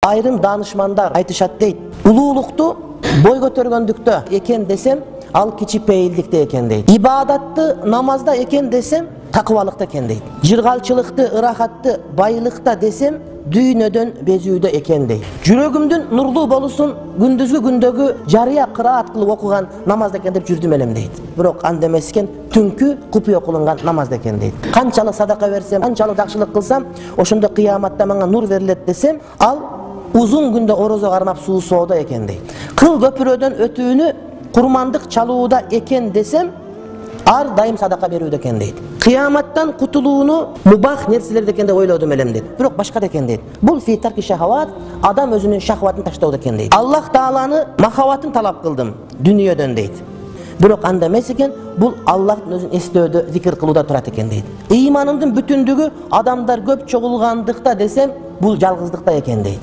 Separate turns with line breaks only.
ayrim danışmanlar aytышат дейт. Улуулукту бой көтөргөндүктө экен десем, ал кичипейилдикте экен дейт. Ибадатты намазда экен десем, такыбалыкта экен дейт. Жыргалчылыкты, ырахатты байлыкта десем, дүйнөдөн безүүдө экен дейт. Жүрөгүмдүн нурлуу болусун күндүзгү күндөгү жарыя кыраат кылып окуган намазда экен деп жүрдүм элем дейт. Бирок анда эмес экен, түнкү купуя кылынган намазда экен дейт. Канчалык садака берсем, канчалык жакшылык кылсам, ошондо кыяматта мага нур берилет десем, ал узун күндө орозо кармап суу соодо экен дейт. Кыл көпүрөдөн өтүүнү курмандык чалууда экен десем, ар дайым садака берүүдө экен дейт. Кыяматтан кутулууну мубах нерселерде экен деп ойлодум элем дейт. Бирок башка экен дейт. Бул фитарки шахават, адам өзүнүн шахватын таштоодо экен дейт. Аллах тааланы махабатын талап кылдым дүйнөдөн дейт. Бирок анда эмес экен, бул Аллахтын өзүн эстөөдө, зикир кылууда турат экен дейт. Ыйманымдын бүтүндүгү адамдар көп чогулгандыкта десем, бул жалгыздыкта экен дейт.